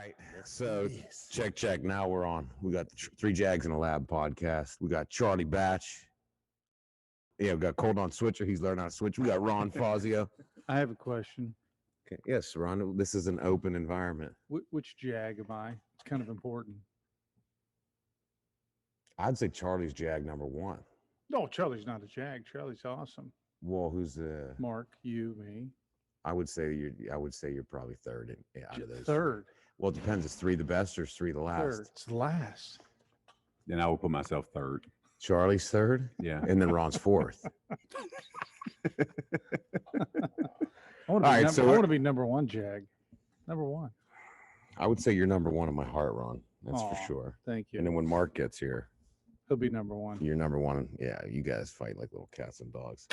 right. So check. Now we're on. We got the Three Jags in a Lab podcast. We got Charlie Batch. Yeah, we got Cold on Switcher. He's learning how to switch. We got Ron Fazio. I have a question. Okay. Yes, Ron. This is an open environment. Which Jag am I? It's kind of important. I'd say Charlie's Jag number one. No, Charlie's not a Jag. Charlie's awesome. Well, who's the? Mark, you, me. I would say you're probably third out of those. Third. Well, it depends. Is three the best or is three the last? Third. It's the last. Then I would put myself third. Charlie's third. Yeah. And then Ron's fourth. I want to be number one Jag. Number one. I would say you're number one in my heart, Ron. That's for Aw, sure. Thank you. And then when Mark gets here, He'll be number one. you're number one. Yeah, you guys fight like little cats and dogs.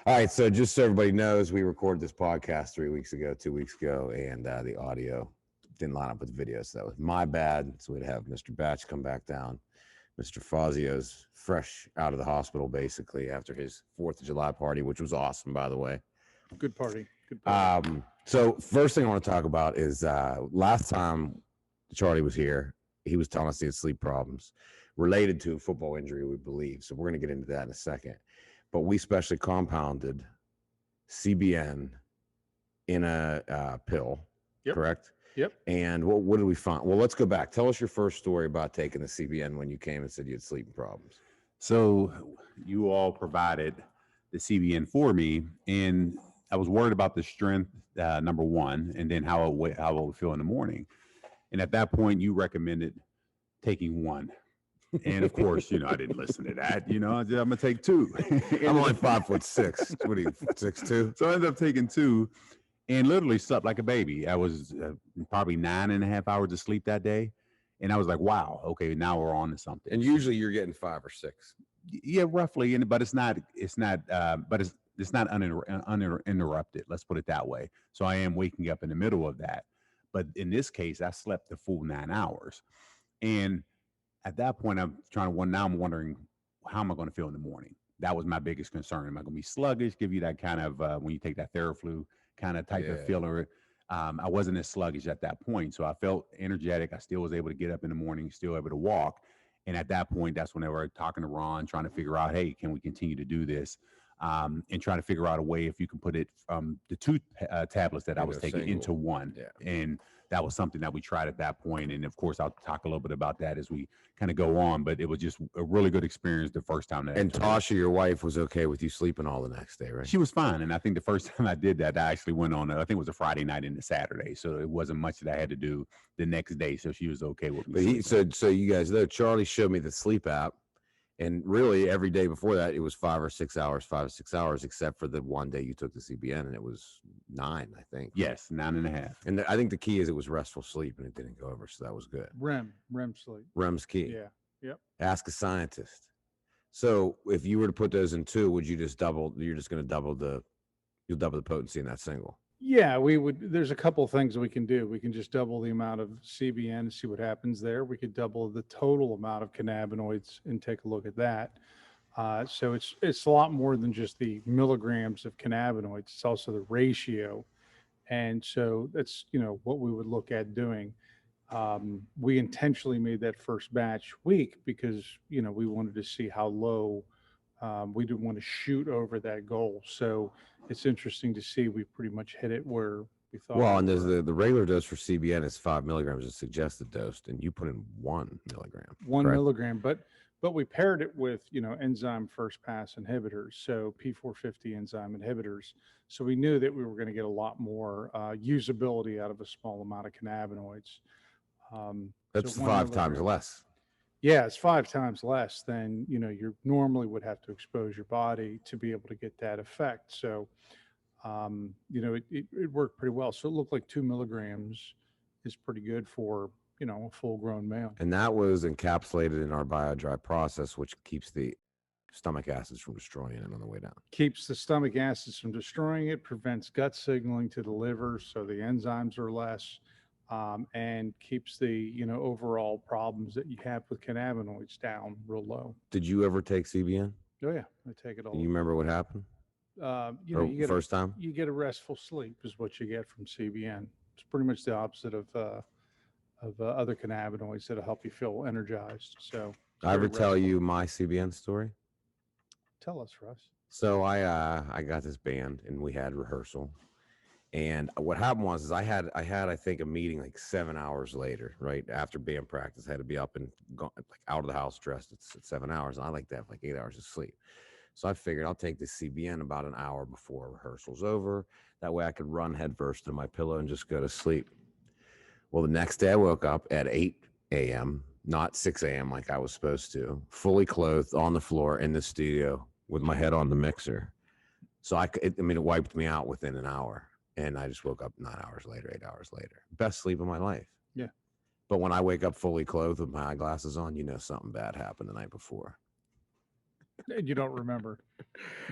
All right, so just so everybody knows, we recorded this podcast 2 weeks ago, and the audio didn't line up with the video, so that was my bad. So we'd have Mr. Batch come back down. Mr. Fazio's fresh out of the hospital, basically, after his 4th of July party, which was awesome, by the way. Good party. Good party. So first thing I want to talk about is last time Charlie was here, he was telling us he had sleep problems related to a football injury, we believe. So we're going to get into that in a second. But we specially compounded CBN in a pill, Yep. correct? Yep. And what did we find? Well, let's go back. Tell us your first story about taking the CBN when you came and said you had sleeping problems. So you all provided the CBN for me, and I was worried about the strength, number one, and then how I would feel in the morning. And at that point, you recommended taking one. And of course, I didn't listen to that. I'm gonna take two. I'm only 5'6". What are you, 6'2"? So I ended up taking two, and literally slept like a baby. I was probably 9.5 hours of sleep that day, and I was like, "Wow, okay, now we're on to something." And usually you're getting 5 or 6. Yeah, roughly, but it's not uninterrupted. Let's put it that way. So I am waking up in the middle of that, but in this case, I slept the full 9 hours, and at that point, I'm wondering, how am I going to feel in the morning? That was my biggest concern. Am I going to be sluggish? Give you that kind of, when you take that Theraflu kind of type of feeling. I wasn't as sluggish at that point. So I felt energetic. I still was able to get up in the morning, still able to walk. And at that point, that's when they were talking to Ron, trying to figure out, hey, can we continue to do this? And trying to figure out a way if you can put it from the two tablets that I was taking into one. Yeah. And that was something that we tried at that point. And of course, I'll talk a little bit about that as we kind of go on. But it was just a really good experience the first time. And Tasha, your wife, was okay with you sleeping all the next day, right? She was fine. And I think the first time I did that, I actually went on, I think it was a Friday night and a Saturday. So it wasn't much that I had to do the next day. So she was okay with me. But so you guys know, Charlie showed me the sleep app. And really, every day before that, it was 5 or 6 hours, except for the one day you took the CBN, and it was 9, I think. Yes, 9.5. And I think the key is it was restful sleep, and it didn't go over, so that was good. REM sleep. REM's key. Yeah. Yep. Ask a scientist. So if you were to put those in 2, would you just double? You're just going to you'll double the potency in that single. Yeah, we would. There's a couple of things we can do. We can just double the amount of CBN and see what happens there. We could double the total amount of cannabinoids and take a look at that. So it's a lot more than just the milligrams of cannabinoids. It's also the ratio, and so that's what we would look at doing. We intentionally made that first batch weak because we wanted to see how low. We didn't want to shoot over that goal. So it's interesting to see we pretty much hit it where we thought. Well, and there's the regular dose for CBN is 5 milligrams, the suggested dose, and you put in 1 milligram. 1 correct? milligram, but we paired it with enzyme first pass inhibitors, so P450 enzyme inhibitors. So we knew that we were going to get a lot more usability out of a small amount of cannabinoids. That's so 5 times less. Yeah, it's 5 times less than you normally would have to expose your body to be able to get that effect. So, it worked pretty well. So it looked like 2 milligrams is pretty good for a full-grown male. And that was encapsulated in our BioDry process, which keeps the stomach acids from destroying it on the way down. Keeps the stomach acids from destroying it, prevents gut signaling to the liver, so the enzymes are less. And keeps the overall problems that you have with cannabinoids down real low. Did you ever take CBN? Oh yeah, I take it all. Do you remember what happened? You get first time? You get a restful sleep is what you get from CBN. It's pretty much the opposite of other cannabinoids that'll help you feel energized. So I ever very tell restful. you my CBN story? Tell us, Russ. So I got this band and we had rehearsal. And what happened was is I had I think a meeting like 7 hours later, right after band practice. I had to be up and like out of the house dressed at 7 hours. And I like to have like 8 hours of sleep. So I figured I'll take this CBN about an hour before rehearsal's over. That way I could run headfirst to my pillow and just go to sleep. Well, the next day I woke up at 8 a.m., not 6 a.m. like I was supposed to, fully clothed on the floor in the studio with my head on the mixer. So it wiped me out within an hour. And I just woke up 9 hours later, 8 hours later. Best sleep of my life. Yeah. But when I wake up fully clothed with my eyeglasses on, you know something bad happened the night before. And you don't remember.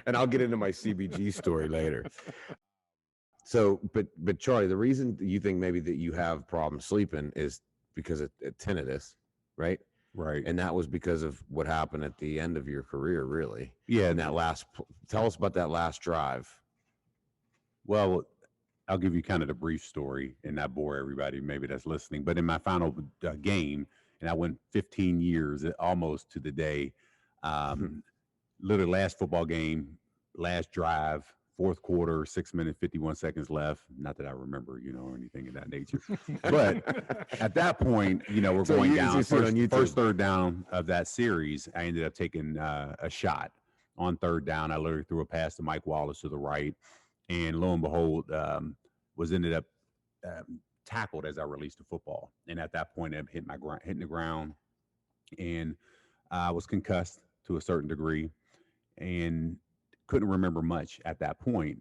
And I'll get into my CBG story later. So, but Charlie, the reason you think maybe that you have problems sleeping is because of tinnitus, right? Right. And that was because of what happened at the end of your career, really. Yeah. And tell us about that last drive. Well, I'll give you kind of the brief story and not bore everybody maybe that's listening. But in my final game, and I went 15 years almost to the day, literally last football game, last drive, fourth quarter, 6 minutes, 51 seconds left. Not that I remember, or anything of that nature. But at that point, we're So going you down. see it on YouTube. First third down of that series, I ended up taking a shot on third down. I literally threw a pass to Mike Wallace to the right. And lo and behold, ended up tackled as I released the football. And at that point, I hitting the ground, and I was concussed to a certain degree, and couldn't remember much at that point.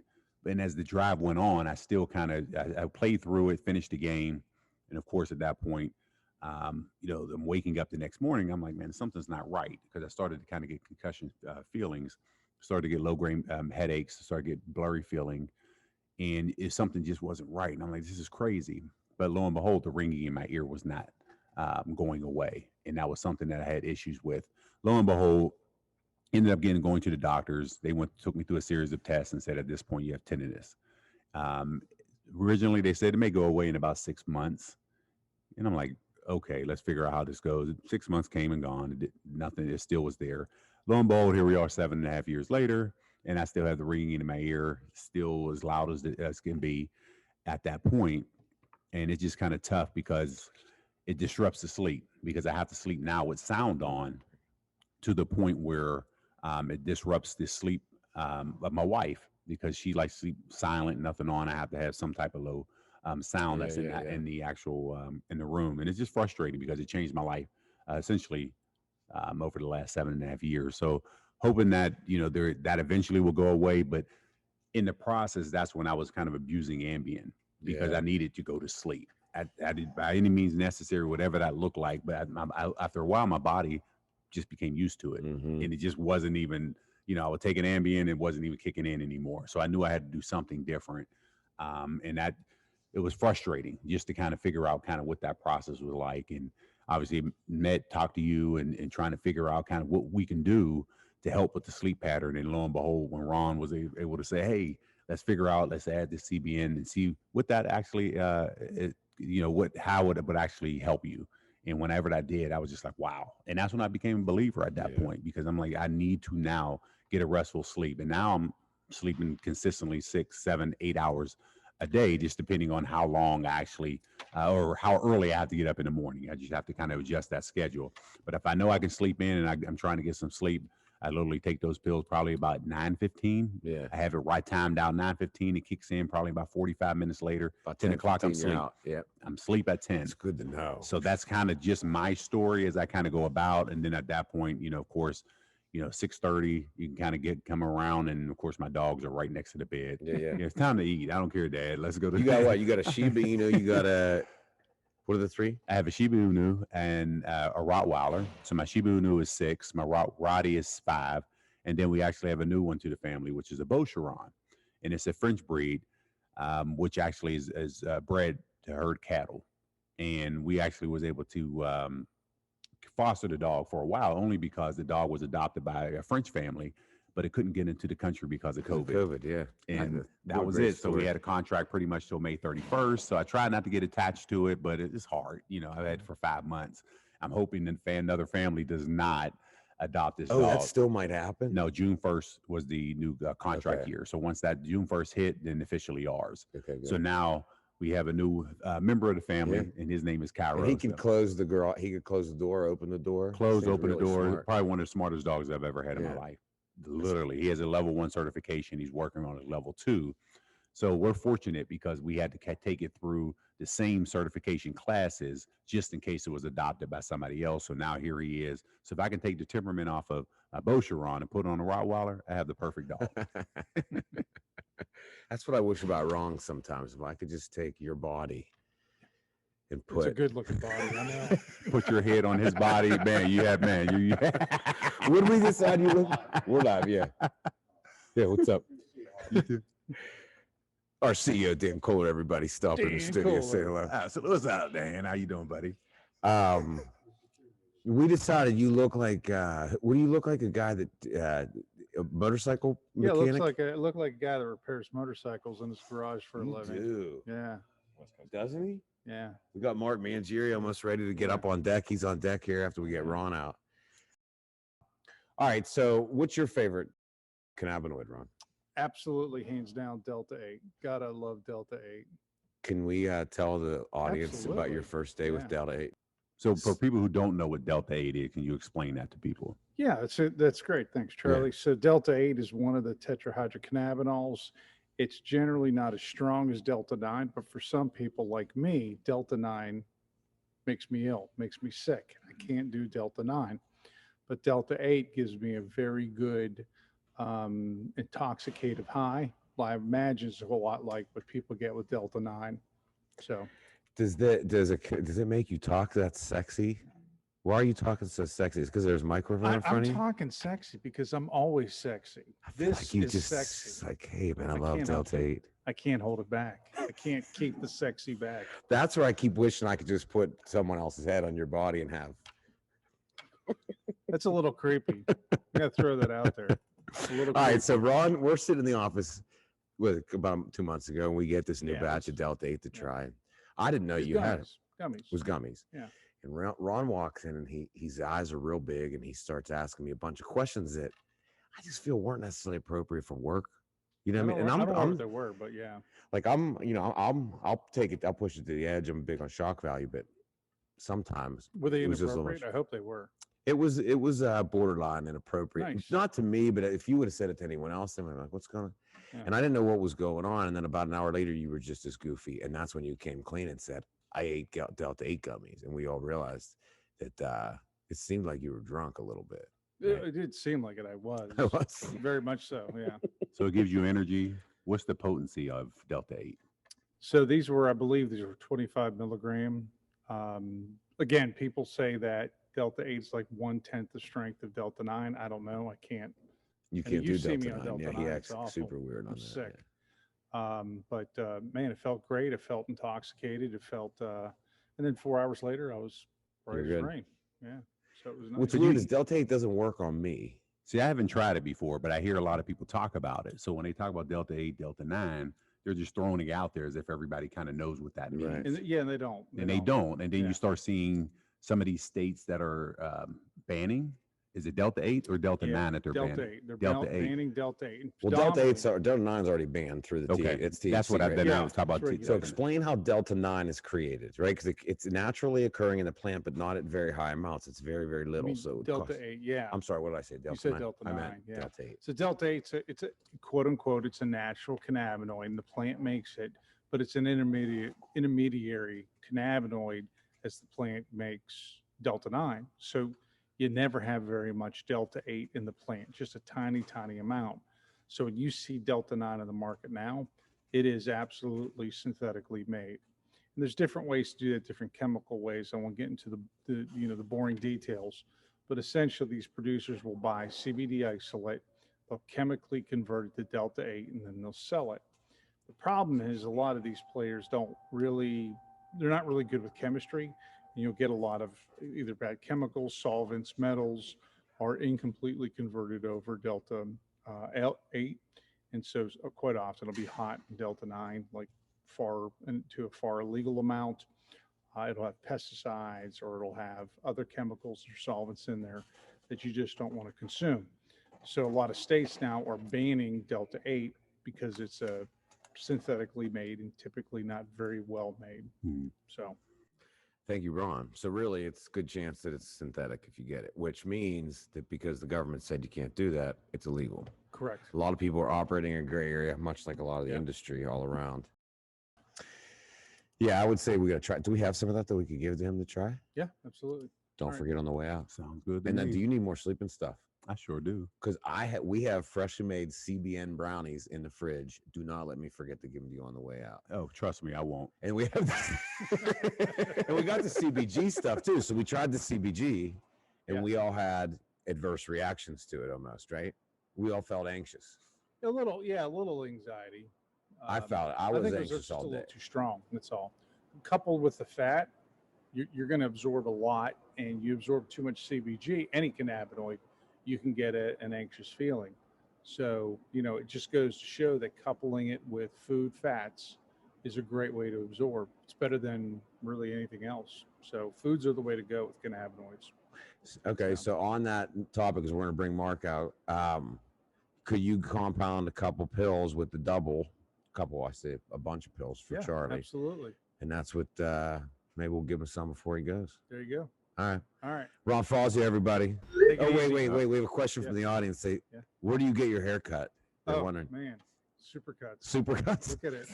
And as the drive went on, I still I played through it, finished the game, and of course, at that point, I'm waking up the next morning. I'm like, man, something's not right, because I started to kind of get concussion feelings, started to get low-grade headaches, started to get blurry feeling. And something just wasn't right. And I'm like, this is crazy. But lo and behold, the ringing in my ear was not going away. And that was something that I had issues with. Lo and behold, ended up going to the doctors. They took me through a series of tests and said, at this point, you have tinnitus. Originally, they said it may go away in about 6 months. And I'm like, okay, let's figure out how this goes. 6 months came and gone. Nothing, it still was there. Lo and behold, here we are 7.5 years later. And I still have the ringing in my ear, still as loud as can be at that point. And it's just kind of tough because it disrupts the sleep, because I have to sleep now with sound on, to the point where it disrupts the sleep of my wife, because she likes to sleep silent, nothing on. I have to have some type of low sound that's in the actual in the room. And it's just frustrating because it changed my life essentially over the last 7.5 years. So hoping that, that eventually will go away. But in the process, that's when I was kind of abusing Ambien, because I needed to go to sleep. I did, by any means necessary, whatever that looked like. But after a while, my body just became used to it. Mm-hmm. And it just wasn't even, I would take an Ambien, it wasn't even kicking in anymore. So I knew I had to do something different. And that, it was frustrating just to kind of figure out kind of what that process was like. And obviously talked to you and trying to figure out kind of what we can do to help with the sleep pattern. And lo and behold, when Ron was able to say, hey, let's add this CBN and see what that actually, how it would actually help you. And whenever I did, I was just like, wow. And that's when I became a believer at that point, because I'm like, I need to now get a restful sleep. And now I'm sleeping consistently 6, 7, 8 hours a day, just depending on how long I actually, or how early I have to get up in the morning. I just have to kind of adjust that schedule. But if I know I can sleep in and I'm trying to get some sleep, I literally take those pills probably about 9:15. Yeah. I have it right timed out 9:15. It kicks in probably about 45 minutes later. About 10 o'clock, I'm asleep. Yeah. I'm asleep at 10. It's good to know. So that's kind of just my story as I kind of go about. And then at that point, of course, 6:30, you can kind of come around. And of course, my dogs are right next to the bed. Yeah. It's time to eat. I don't care, Dad. Let's go to You got what? You got a Shiba Inu, you got a, what are the three? I have a Shiba Inu and a Rottweiler. So my Shiba Inu is 6, my Rottie is 5. And then we actually have a new one to the family, which is a Beaucheron. And it's a French breed, which actually is bred to herd cattle. And we actually was able to foster the dog for a while, only because the dog was adopted by a French family. but it couldn't get into the country because of COVID. COVID, yeah. And What that a was great it. So we story. had a contract pretty much till May 31st. So I tried not to get attached to it, but it's hard. You know, I've had it for 5 months. I'm hoping that another family does not adopt this Oh, dog. that still might happen. No, June 1st was the new contract Okay. year. So once that June 1st hit, then officially ours. Okay, good. So now we have a new member of the family, Yeah. and his name is Cairo. And he can So close the girl. He could close the door, open the door. Seems open really the door. smart. Probably one of the smartest dogs I've ever had in Yeah. my life. Literally, he has a level 1 certification. He's working on his level 2. So we're fortunate because we had to take it through the same certification classes just in case it was adopted by somebody else. So now here he is. So if I can take the temperament off of a Bosheron and put on a Rottweiler, I have the perfect dog. That's what I wish about Wrong sometimes. If I could just take your body and It's a put. good looking body. I know. Put your head on his body, man. You have, man. What did we decide you look? We're live, yeah. Yeah, what's up? Our CEO, Dan Kohler, everybody stopped in the Dan studio. Say Kohler. hello. So what's up, Dan? How you doing, buddy? We decided you look like what do you look like? A guy that a motorcycle Yeah, mechanic? it looked like a guy that repairs motorcycles in his garage for a You living. do. Yeah, Doesn't he? yeah. We got Mark Mangieri almost ready to get up on deck. He's on deck here after we get Ron out. All right, so what's your favorite cannabinoid, Ron? Absolutely, hands down, Delta 8. Gotta love Delta 8. Can we tell the audience about your Absolutely. first day with Yeah. Delta 8? So for people who don't know what Delta 8 is, can you explain that to people? Yeah, that's great. Thanks, Charlie. So Delta 8 is one of the tetrahydrocannabinols. It's generally not as strong as Delta 9, but for some people like me, Delta 9 makes me ill, makes me sick. I can't do Delta 9. But Delta 8 gives me a very good intoxicative high. I imagine it's a whole lot like what people get with Delta 9. So Does it make you talk that sexy? Why are you talking so sexy? Is because there's a microphone in front I'm of you? talking sexy because I'm always sexy. I feel This like you is just sexy. like, hey man, I I love can't help Delta 8. I can't hold it back. I can't keep the sexy back. That's where I keep wishing I could just put someone else's head on your body and have. That's a little creepy. I gotta throw that out there. A little All right, creepy. so Ron, we're sitting in the office with about 2 months ago, and we get this new Yeah, batch of Delta 8 to try. I didn't know It's you had it. gummies. It was gummies. Yeah. And Ron walks in, and his eyes are real big, and he starts asking me a bunch of questions that I just feel weren't necessarily appropriate for work. You know what I mean? And I don't know I'm what they were, but yeah. like I'll take it. I'll push it to the edge. I'm big on shock value, but sometimes Were they it was just a little inappropriate? I hope they were. it was borderline inappropriate. Nice. Not to me, but if you would have said it to anyone else, I'm like, what's going on? Yeah. And I didn't know what was going on. And then about an hour later, you were just as goofy. And that's when you came clean and said, I ate Delta 8 gummies. And we all realized that it seemed like you were drunk a little bit. It did seem like it. I was. I was. Very much so. Yeah. So it gives you energy. What's the potency of Delta 8? So these were 25 milligram. Again, people say that Delta 8 is like 1/10 the strength of Delta 9. I don't know. I can't. You I mean, can't do you see me Delta on 9. Delta Yeah, he 9, acts it's awful. super weird on I'm that. sick. yeah. Man, it felt great. It felt intoxicated. It felt, and then 4 hours later, I was You're right as good. rain. Yeah. So it was nice. What's weird is Delta 8 doesn't work on me. See, I haven't tried it before, but I hear a lot of people talk about it. So when they talk about Delta 8, Delta 9, they're just throwing it out there as if everybody kind of knows what that means. Right. And and they don't. And they don't. And then Yeah. you start seeing some of these states that are banning. Is it Delta 8 or Delta 9 that they're Delta banning? 8. They're Delta 8. banning Delta 8. Well, Delta 8's Delta 9's already banned through the Okay, it's that's what THC I've rate. been. Yeah, I was talking about. that's right. So Yeah. explain how Delta 9 is created, right? Because it's naturally occurring in the plant, but not at very high amounts. It's very, very I little. mean, So it Delta costs- 8. Yeah. I'm sorry, what did I say? Delta said 9. Delta I meant 9, yeah. Delta 8. So Delta 8, it's a quote unquote, it's a natural cannabinoid and the plant makes it, but it's an intermediary cannabinoid as the plant makes Delta 9. So you never have very much Delta 8 in the plant, just a tiny, tiny amount. So when you see Delta 9 in the market now, it is absolutely synthetically made. And there's different ways to do that, different chemical ways. I won't get into the boring details, but essentially these producers will buy CBD isolate, they'll chemically convert it to Delta 8, and then they'll sell it. The problem is a lot of these players they're not really good with chemistry. And you'll get a lot of either bad chemicals, solvents, metals, or incompletely converted over Delta L8. And so quite often it'll be hot in Delta 9, like far into a far illegal amount. It'll have pesticides, or it'll have other chemicals or solvents in there that you just don't want to consume. So a lot of states now are banning Delta 8 because it's a synthetically made and typically not very well made. So Thank you, Ron. So really, it's a good chance that it's synthetic if you get it, which means that because the government said you can't do that, it's illegal. correct. A lot of people are operating in a gray area, much like a lot of the Yeah. industry all around. Yeah, I would say we got to try. Do we have some of that we could give to him to try? Yeah, absolutely. Don't All right. forget on the way out. Sounds good. To And then, me. do you need more sleeping stuff? I sure do. Because we have freshly made CBN brownies in the fridge. Do not let me forget to give them to you on the way out. Oh, trust me, I won't. And we have, and we got the CBG stuff too. So we tried the CBG, and Yeah. we all had adverse reactions to it almost, right? We all felt anxious. A little anxiety. I felt it. I think was it anxious just all a day. little too strong. That's all. Coupled with the fat, you're going to absorb a lot, and you absorb too much CBG, any cannabinoid, you can get an anxious feeling. So, it just goes to show that coupling it with food fats is a great way to absorb. It's better than really anything else. So foods are the way to go with cannabinoids. Okay, so on that topic, because we're going to bring Mark out, could you compound a couple pills with the double? I say a bunch of pills for Charlie. Absolutely. And that's what maybe we'll give him some before he goes. There you go. All All right. Ron FAZIO, everybody. Take it Oh, easy. wait. We have a question from the audience. Say, where do you get your hair cut? They're wondering. Man, Supercuts. Supercuts? Look at it.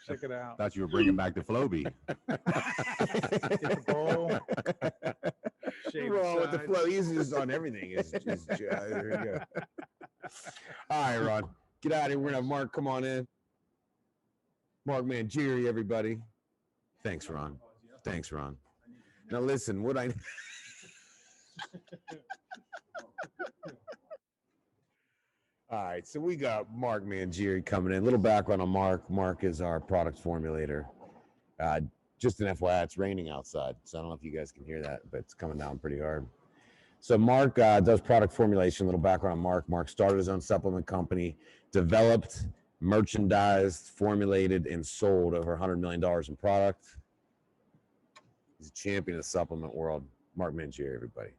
Check it out. Thought you were bringing back the Floby. Get the bowl. Shave Wrong the with the sides. flow. He's just on everything. There you go. All right, Ron. Get out of here. We're going to have Mark come on in. Mark Mangieri, everybody. Thanks, Ron. Now, listen, what I... All right, so we got Mark Mangieri coming in. A little background on Mark. Mark is our product formulator. Just an FYI, it's raining outside, so I don't know if you guys can hear that, but it's coming down pretty hard. So Mark does product formulation. A little background on Mark. Mark started his own supplement company, developed, merchandised, formulated, and sold over $100 million in product. He's a champion of the supplement world. Mark Mangieri, everybody.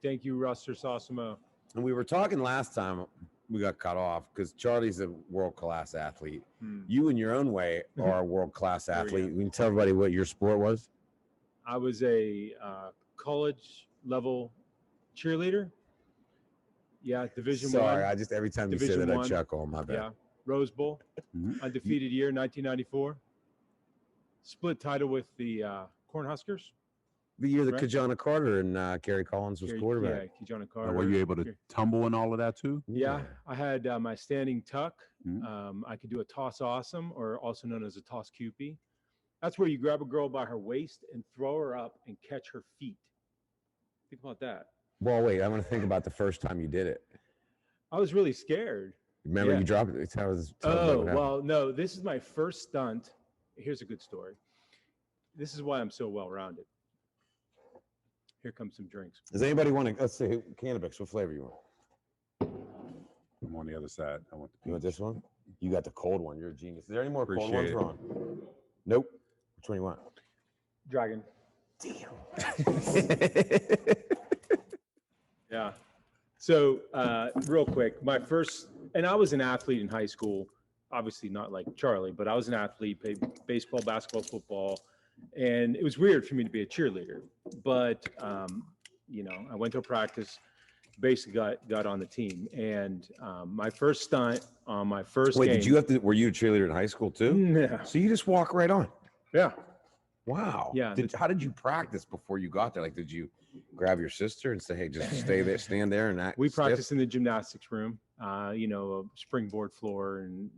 Thank you, Russ Cersosimo. And we were talking last time, we got cut off because Charlie's a world-class athlete. You, in your own way, are a world-class athlete. You can tell everybody what your sport was. I was a college level cheerleader. Yeah, Division Sorry, One. I just every time you say Division that, I One. chuckle. My bad. Yeah, Rose Bowl, undefeated year, 1994. Split title with the Cornhuskers. The year that Correct. Kajana Carter and Gary Collins was quarterback. Yeah, Kajana Now, Carter. were you able to tumble and all of that too? Yeah, I had my standing tuck. Mhm. I could do a toss awesome, or also known as a toss cupie. That's where you grab a girl by her waist and throw her up and catch her feet. Think about that. Well, wait, I'm going to think about the first time you did it. I was really scared. Remember, Yeah. you dropped it. Tell us what Oh, happened. well, no, this is my first stunt. Here's a good story. This is why I'm so well-rounded. Here comes some drinks. Does anybody want to, let's say, cannabis, what flavor you want? I'm on the other side. I want the You want this one? You got the cold one. You're a genius. Is there any more cold Appreciate ones, it. Ron? Nope. Which one you want? Dragon. Damn. Yeah. So real quick, my first, and I was an athlete in high school, obviously not like Charlie, but I was an athlete, played baseball, basketball, football. And it was weird for me to be a cheerleader, but I went to a practice, basically got on the team. And my first stunt on my first Wait, game. did you have to, were you a cheerleader in high school too? Yeah. So you just walk right on. Yeah. Wow. Yeah. How did you practice before you got there? Like, did you grab your sister and say, hey, just stay there, stand there and act? We stiff? practiced in the gymnastics room, a springboard floor and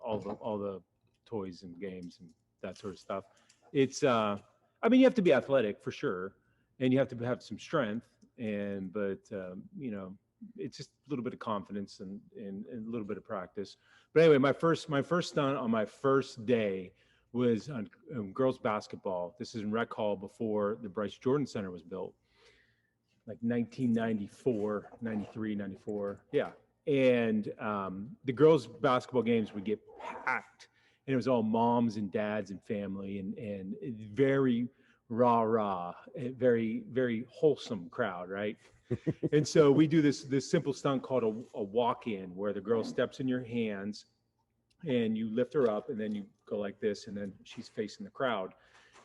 all the toys and games and that sort of stuff. It's, you have to be athletic for sure, and you have to have some strength, but it's just a little bit of confidence and a little bit of practice. But anyway, my first stunt on my first day was on girls basketball. This is in Rec Hall before the Bryce Jordan Center was built. Like 1994, 93, 94. Yeah. And the girls' basketball games would get packed, and it was all moms and dads and family, and very rah, very, very wholesome crowd, right? And so we do this simple stunt called a walk-in, where the girl steps in your hands and you lift her up, and then you go like this, and then she's facing the crowd.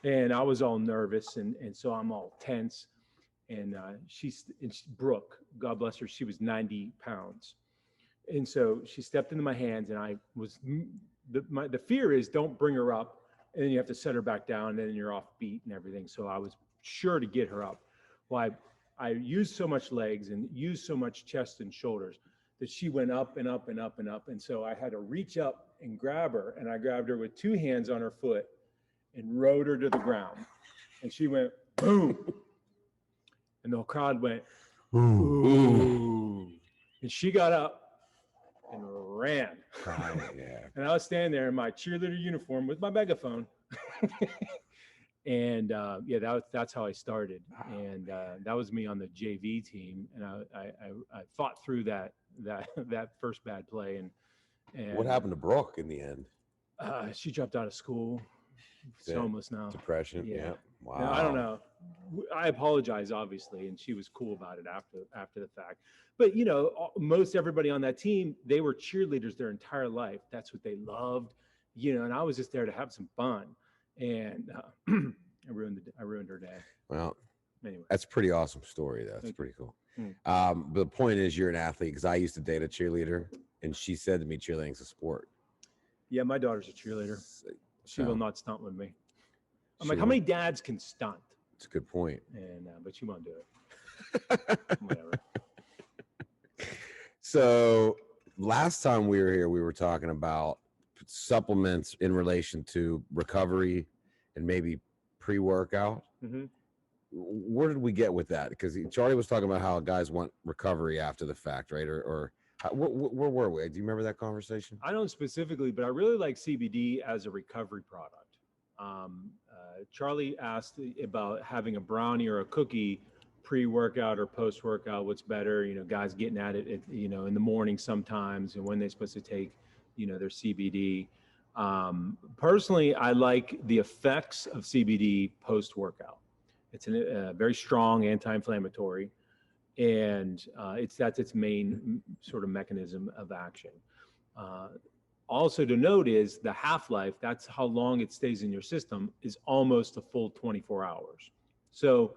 And I was all nervous, and so I'm all tense. And Brooke, God bless her, she was 90 pounds. And so she stepped into my hands, and I was, the fear is don't bring her up, and then you have to set her back down, and then you're off beat and everything. So I was sure to get her up. Well, I used so much legs and used so much chest and shoulders that she went up and up and up and up. And so I had to reach up and grab her, and I grabbed her with two hands on her foot and rode her to the ground. And she went, boom. And the crowd went, ooh. And she got up and ran. Yeah. And I was standing there in my cheerleader uniform with my megaphone. And that's how I started. And that was me on the JV team. And I fought through that first bad play. And What happened to Brooke in the end? She dropped out of school. She's homeless now. Depression. Yeah. Wow. No, I don't know. I apologize, obviously, and she was cool about it after the fact. But most everybody on that team, they were cheerleaders their entire life. That's what they loved, and I was just there to have some fun. And I ruined her day. Well, anyway, that's a pretty awesome story. That's pretty cool. Mm. But the point is, you're an athlete, because I used to date a cheerleader, and she said to me, cheerleading's a sport. Yeah, my daughter's a cheerleader. She will not stunt with me. I'm like, how won't. many dads can stunt? It's a good point. And but she won't do it. Whatever. So last time we were here, we were talking about supplements in relation to recovery and maybe pre-workout. Mm-hmm. Where did we get with that? Because Charlie was talking about how guys want recovery after the fact, right? Or where were we? Do you remember that conversation? I don't specifically, but I really like CBD as a recovery product. Charlie asked about having a brownie or a cookie pre-workout or post-workout. What's better? Guys getting at it, in the morning sometimes, and when they're supposed to take, their CBD. Personally, I like the effects of CBD post-workout. It's a very strong anti-inflammatory, and that's its main sort of mechanism of action. Also to note is the half-life, that's how long it stays in your system, is almost a full 24 hours. So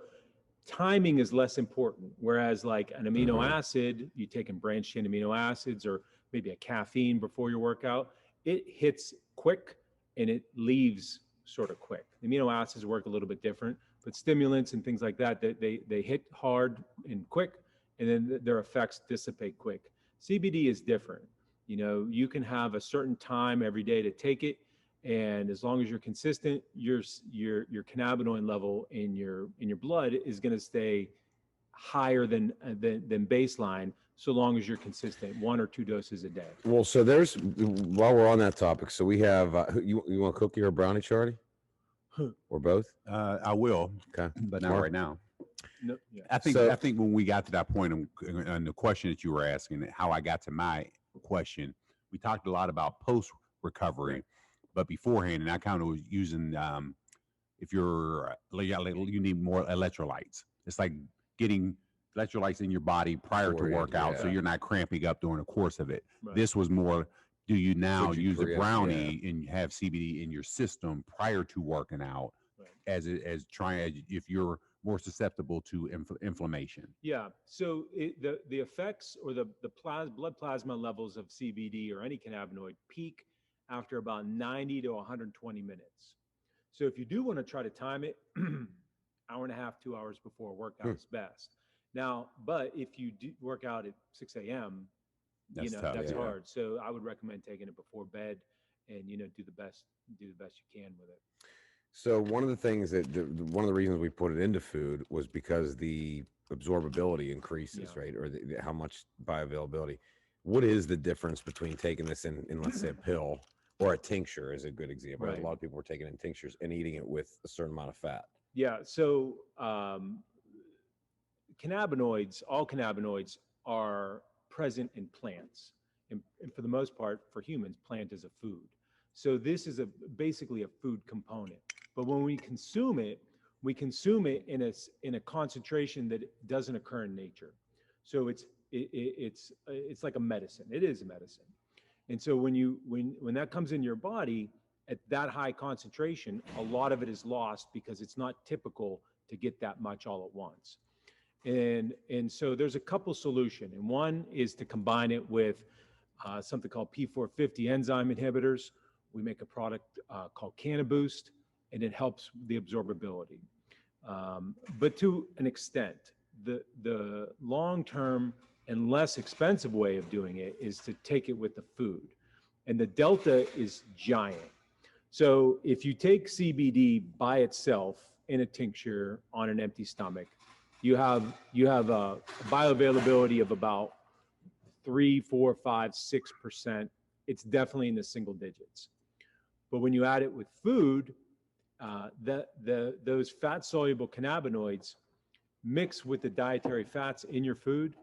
timing is less important. Whereas like an amino acid, you take in branched chain amino acids, or maybe a caffeine before your workout, it hits quick and it leaves sort of quick. The amino acids work a little bit different, but stimulants and things like that, they hit hard and quick, and then their effects dissipate quick. CBD is different. You can have a certain time every day to take it, and as long as you're consistent, your cannabinoid level in your blood is going to stay higher than baseline, so long as you're consistent, 1 or 2 doses a day. Well, so while we're on that topic, so we have you want a cookie or a brownie, Charlie, or both? I will, Okay, but not right now. No, yeah. I think when we got to that point, and the question that you were asking, how I got to my question, we talked a lot about post recovery, but beforehand, and I kind of was using if you need more electrolytes. It's like getting electrolytes in your body prior to workout, so you're not cramping up during the course of it. Right. This was more, do you now use a brownie and have CBD in your system prior to working out, as if you're more susceptible to inflammation? Yeah. So the effects or the blood plasma levels of CBD or any cannabinoid peak after about 90 to 120 minutes. So if you do want to try to time it, hour and a half, 2 hours before a workout is best. Now, but if you do work out at 6 a.m., that's hard. So I would recommend taking it before bed, and do the best you can with it. So one of the things one of the reasons we put it into food was because the absorbability increases, right? Or how much bioavailability. What is the difference between taking this in let's say a pill, or a tincture is a good example. Right. A lot of people were taking it in tinctures and eating it with a certain amount of fat. Yeah. So cannabinoids, all cannabinoids are present in plants. And for the most part, for humans, plant is a food. So this is basically a food component. But when we consume it in a concentration that doesn't occur in nature. So it's like a medicine. It is a medicine. And so when that comes in your body at that high concentration, a lot of it is lost because it's not typical to get that much all at once. And so there's a couple solutions. And one is to combine it with something called P450 enzyme inhibitors. We make a product called Cannaboost, and it helps the absorbability. But to an extent, the long-term and less expensive way of doing it is to take it with the food. And the delta is giant. So if you take CBD by itself in a tincture on an empty stomach, you have a bioavailability of about 3, 4, 5, 6%. It's definitely in the single digits. But when you add it with food, those fat-soluble cannabinoids mix with the dietary fats in your food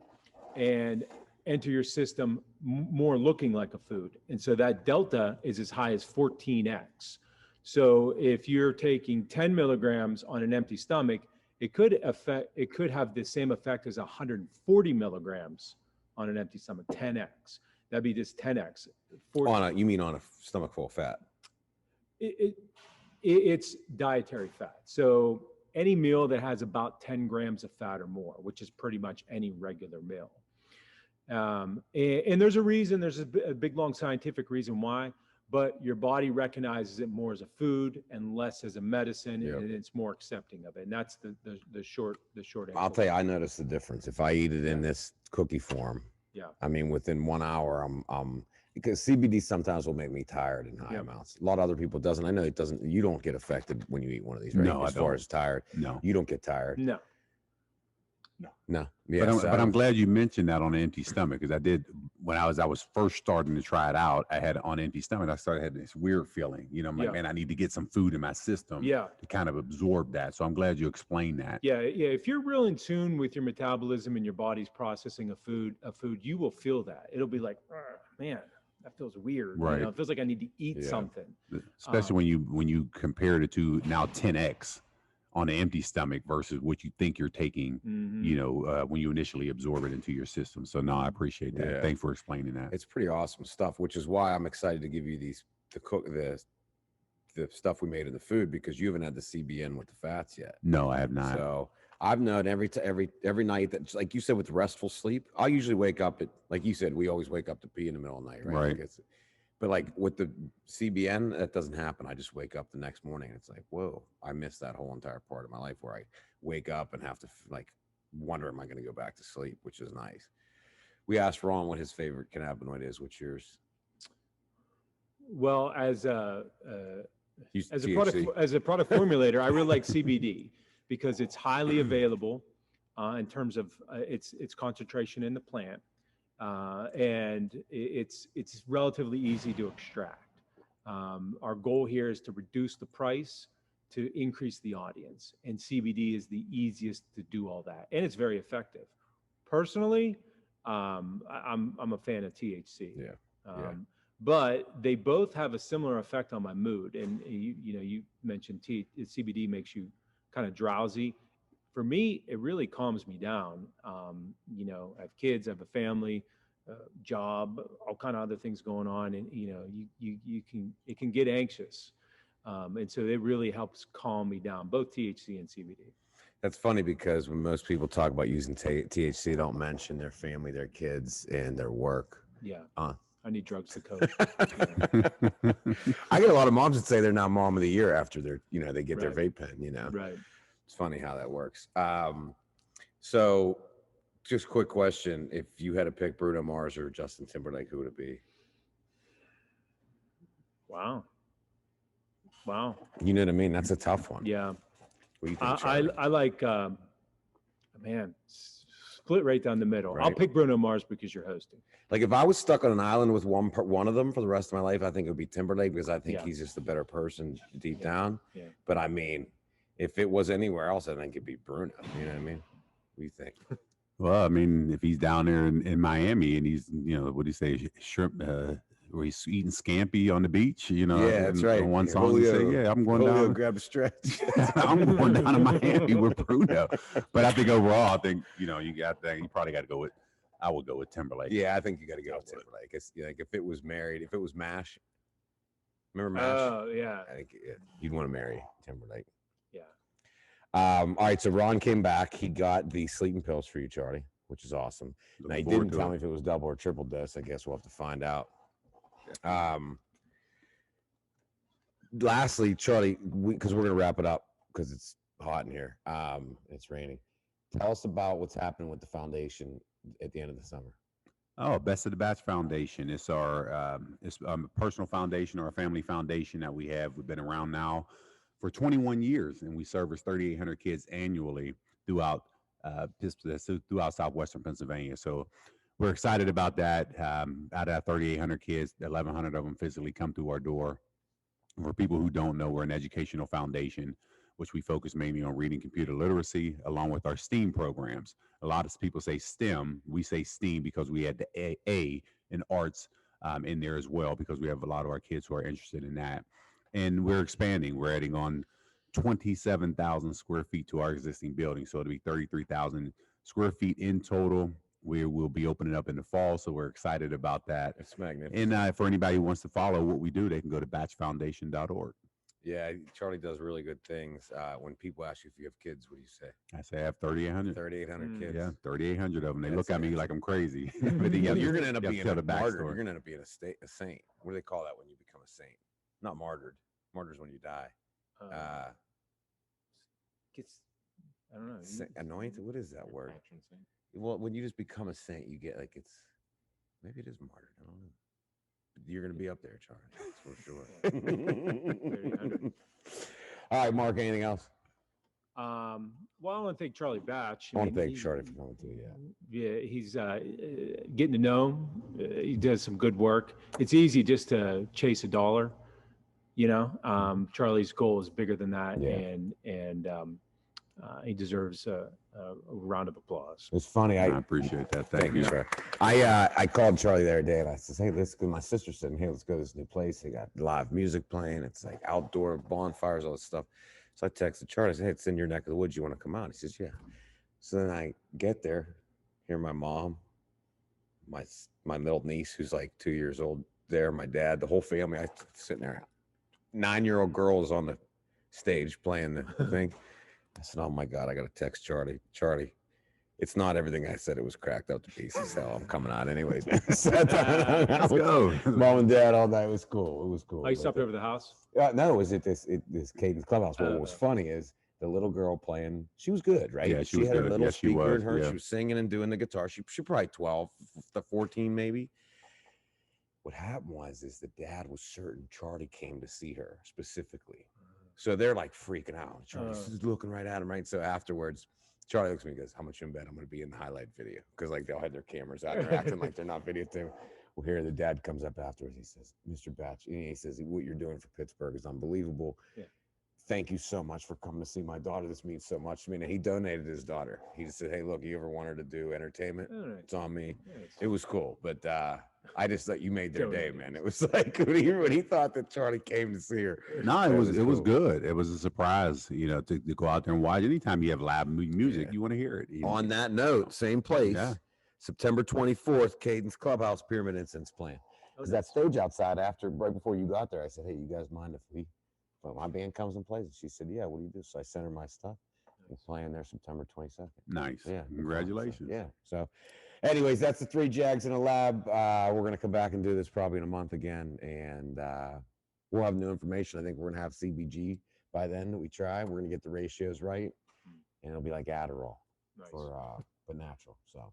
and enter your system more looking like a food. And so that delta is as high as 14x. So if you're taking 10 milligrams on an empty stomach, it could have the same effect as 140 milligrams on an empty stomach, 10x. That'd be just 10x. You mean on a stomach full of fat? It's dietary fat. So any meal that has about 10 grams of fat or more, which is pretty much any regular meal. And there's a reason, there's a big, long scientific reason why, but your body recognizes it more as a food and less as a medicine, Yep. and it's more accepting of it. And that's the short answer. I'll tell you, I noticed the difference. If I eat it in this cookie form, I mean, within 1 hour, I'm because CBD sometimes will make me tired in high amounts. A lot of other people doesn't. I know it doesn't. You don't get affected when you eat one of these, right? No, as far as tired. No, you don't get tired. No. Yeah, but I'm glad you mentioned that on an empty stomach, because I did when I was first starting to try it out. I had it on empty stomach. I started having this weird feeling. You know, I'm like, man, I need to get some food in my system. To kind of absorb that. So I'm glad you explained that. Yeah. If you're real in tune with your metabolism and your body's processing of food, you will feel that. It'll be like, man, that feels weird. Right. You know, it feels like I need to eat something. Especially when you compared it to now 10x on an empty stomach versus what you think you're taking, you know, when you initially absorb it into your system. So no, I appreciate that. Yeah. Thanks for explaining that. It's pretty awesome stuff, which is why I'm excited to give you the stuff we made in the food, because you haven't had the CBN with the fats yet. No, I have not. So I've known every night that, like you said, with restful sleep, I usually wake up at, like you said, we always wake up to pee in the middle of the night, right? Right. But like with the CBN, that doesn't happen. I just wake up the next morning and it's like, whoa, I missed that whole entire part of my life where I wake up and have to like wonder, am I going to go back to sleep, which is nice. We asked Ron what his favorite cannabinoid is. What's yours? Well, as a product formulator, I really like CBD because it's highly available in terms of its concentration in the plant. And it's relatively easy to extract. Our goal here is to reduce the price to increase the audience, and CBD is the easiest to do all that, and it's very effective. Personally, I'm a fan of THC. But they both have a similar effect on my mood. And you mentioned CBD makes you kind of drowsy. For me, it really calms me down. You know, I have kids, I have a family, job, all kind of other things going on, and it can get anxious, and so it really helps calm me down. Both THC and CBD. That's funny because when most people talk about using THC, they don't mention their family, their kids, and their work. I need drugs to cope. I get a lot of moms that say they're not mom of the year after they get their vape pen. It's funny how that works. So just quick question: if you had to pick Bruno Mars or Justin Timberlake, who would it be? Wow. You know what I mean? That's a tough one. Yeah. What do you think, I like split right down the middle. Right. I'll pick Bruno Mars because you're hosting. Like if I was stuck on an island with one of them for the rest of my life, I think it would be Timberlake, because I think he's just a better person deep down. But I mean, if it was anywhere else, I think it'd be Bruno. You know what I mean? What do you think? Well, I mean, if he's down there in Miami and he's, what do you say, shrimp, or he's eating scampi on the beach, Yeah, that's right. on one Yeah, song and say, Julio- yeah, I'm going Julio down. grab a stretch. I'm going down to Miami with Bruno. But I think overall, I think, you probably got to go with, I would go with Timberlake. Yeah, I think you got to go with Timberlake. It's like if it was married, if it was MASH, remember MASH? Oh yeah, I think you'd want to marry Timberlake. yeah. All right, so Ron came back. He got the sleeping pills for you, Charlie, which is awesome. Now he didn't tell me if it was double or triple dose. I guess we'll have to find out. Lastly, Charlie, because we're gonna wrap it up because it's hot in here. It's raining. Tell us about what's happening with the foundation at the end of the summer. Oh, Best of the Batch Foundation. It's our personal foundation or a family foundation that we have. We've been around now for 21 years, and we service 3,800 kids annually throughout southwestern Pennsylvania. So we're excited about that. Out of that 3,800 kids, 1,100 of them physically come through our door. For people who don't know, we're an educational foundation, which we focus mainly on reading, computer literacy, along with our STEAM programs. A lot of people say STEM. We say STEAM because we had the A in arts in there as well, because we have a lot of our kids who are interested in that. And we're expanding. We're adding on 27,000 square feet to our existing building. So it'll be 33,000 square feet in total. We will be opening up in the fall, so we're excited about that. It's magnificent. And for anybody who wants to follow what we do, they can go to batchfoundation.org. Yeah, Charlie does really good things. When people ask you if you have kids, what do you say? I say I have 3,800. 3,800 kids. Yeah, 3,800 of them. They That's look at me amazing. like I'm crazy. But you're going to end up you have being to a tell the martyr. backstory. You're going to end up being a saint. What do they call that when you become a saint? Not martyred. Martyr's when you die. Gets, I don't know. Anointed? What is that word? Well, when you just become a saint, you get like maybe it is martyred. I don't know. You're going to be up there, Charlie. That's for sure. All right, Mark, anything else? Well, I want to thank Charlie Batch. I want to thank Charlie for coming too. Yeah, he's getting to know him. He does some good work. It's easy just to chase a dollar, Charlie's goal is bigger than that, and he deserves a round of applause. It's funny. I appreciate that. Thank you, sir. I called Charlie the other day and I said, "Hey, let's go." My sister said, "Hey, let's go to this new place. They got live music playing. It's like outdoor bonfires, all this stuff." So I texted Charlie. I said, "Hey, it's in your neck of the woods. You want to come out?" He says, "Yeah." So then I get there, hear my mom, my middle niece who's like 2 years old there, my dad, the whole family. I sitting there. 9-year-old girl is on the stage playing the thing. I said, "Oh my God, I got to text Charlie. Charlie, it's not everything I said. It was cracked up to pieces. So I'm coming out anyways." Let's go. Mom and Dad all night. It was cool. It was cool. Oh, you stopped over the house? No, it was at this Cadence Clubhouse. But what was funny is the little girl playing. She was good, right? Yeah, she was had good. a little Yes, she speaker was, in her. yeah. She was singing and doing the guitar. She probably 12 to 14 maybe. What happened is the dad was certain Charlie came to see her specifically. So they're like freaking out. Charlie's looking right at him, right? So afterwards, Charlie looks at me and goes, "How much you bet I'm going to be in the highlight video?" Because like they all had their cameras out. They're acting like they're not videotaping. Well, here the dad comes up afterwards. He says, "Mr. Batch," and he says, "What you're doing for Pittsburgh is unbelievable. Yeah. Thank you so much for coming to see my daughter. This means so much to me." And he donated his daughter. He just said, "Hey, look, you ever want her to do entertainment? It's on me." It was cool, but I just thought you made their day, man. It was like when he thought that Charlie came to see her. No, it was cool. good. It was a surprise, to go out there and watch. Anytime you have live music, you want to hear it. On that note, same place, September 24th, Cadence Clubhouse, Pyramid Incense playing. Because that stage outside right before you got there, I said, "Hey, you guys mind if my band comes and plays?" And she said, "Yeah, what do you do?" So I sent her my stuff. We're playing there September 22nd. Nice. Yeah. Congratulations. Yeah. So anyways, that's the 3 Jags in a lab. We're going to come back and do this probably in a month again. And we'll have new information. I think we're going to have CBG by then that we try. We're going to get the ratios right. And it'll be like Adderall but natural. So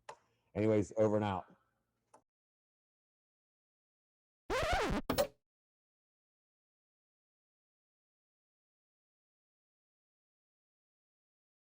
anyways, over and out.